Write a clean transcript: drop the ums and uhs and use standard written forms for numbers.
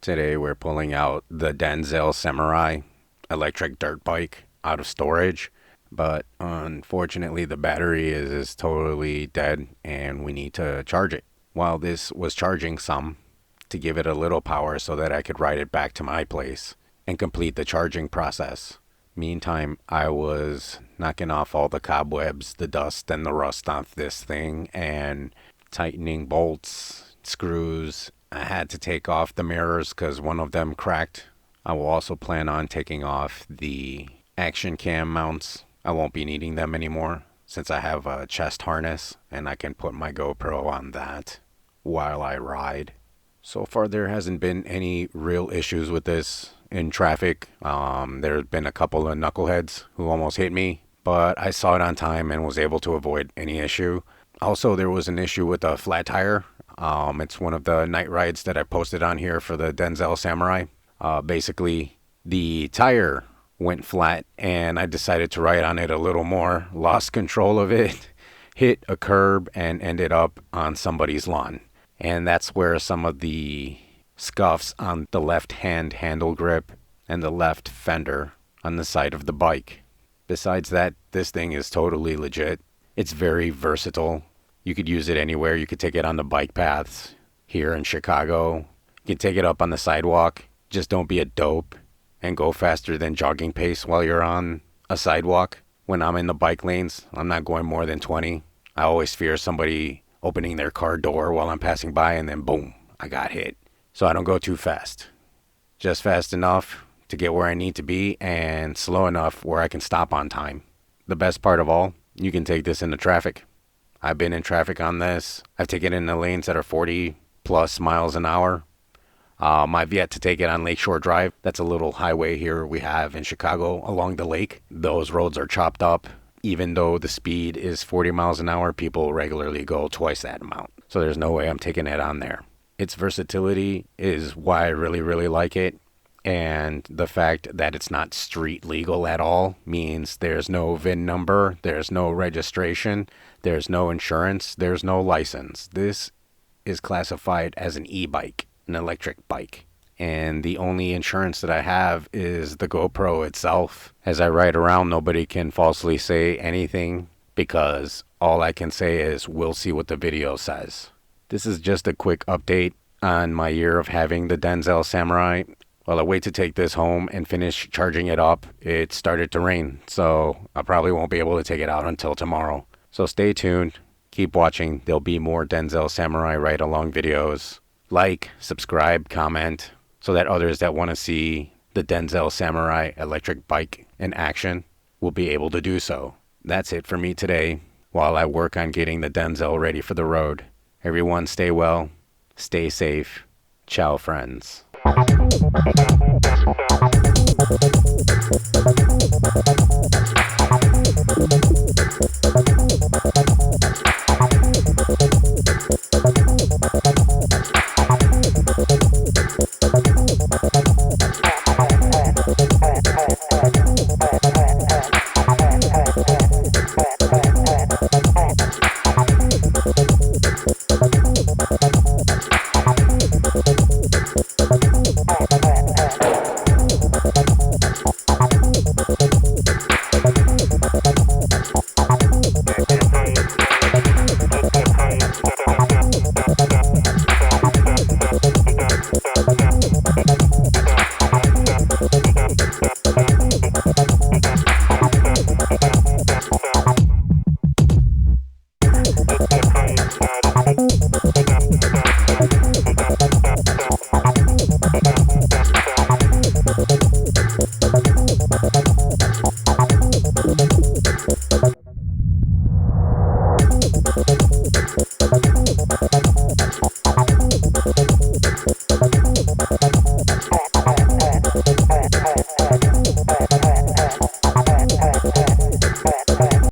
Today we're pulling out the DENZEL Samurai electric dirt bike out of storage, but unfortunately the battery is totally dead and we need to charge it. While this was charging some to give it a little power so that I could ride it back to my place and complete the charging process. Meantime, I was knocking off all the cobwebs, the dust, and the rust off this thing and tightening bolts, screws. I had to take off the mirrors because one of them cracked. I will also plan on taking off the action cam mounts. I won't be needing them anymore since I have a chest harness and I can put my GoPro on that while I ride. So far there hasn't been any real issues with this in traffic. There's been a couple of knuckleheads who almost hit me, but I saw it on time and was able to avoid any issue. Also, there was an issue with a flat tire. It's one of the night rides that I posted on here for the DENZEL Samurai. Basically, the tire went flat and I decided to ride on it a little more, lost control of it, hit a curb and ended up on somebody's lawn. And that's where some of the scuffs on the left hand handle grip and the left fender on the side of the bike. Besides that, this thing is totally legit. It's very versatile. You could use it anywhere. You could take it on the bike paths here in Chicago. You can take it up on the sidewalk. Just don't be a dope and go faster than jogging pace while you're on a sidewalk. When I'm in the bike lanes, I'm not going more than 20. I always fear somebody opening their car door while I'm passing by and then boom, I got hit. So I don't go too fast. Just fast enough to get where I need to be and slow enough where I can stop on time. The best part of all, you can take this into traffic. I've been in traffic on this. I've taken it in the lanes that are 40 plus miles an hour. I've yet to take it on Lakeshore Drive. That's a little highway here we have in Chicago along the lake. Those roads are chopped up. Even though the speed is 40 miles an hour, people regularly go twice that amount. So there's no way I'm taking it on there. Its versatility is why I really, really like it. And the fact that it's not street legal at all means there's no VIN number, there's no registration, there's no insurance, there's no license. This is classified as an e-bike, an electric bike. And the only insurance that I have is the GoPro itself. As I ride around, nobody can falsely say anything because all I can say is we'll see what the video says. This is just a quick update on my year of having the DENZEL Samurai. While I wait to take this home and finish charging it up, it started to rain, so I probably won't be able to take it out until tomorrow. So stay tuned, keep watching. There'll be more DENZEL Samurai ride-along videos. Like, subscribe, comment, so that others that want to see the DENZEL Samurai electric bike in action will be able to do so. That's it for me today while I work on getting the DENZEL ready for the road. Everyone stay well, stay safe. Ciao, friends.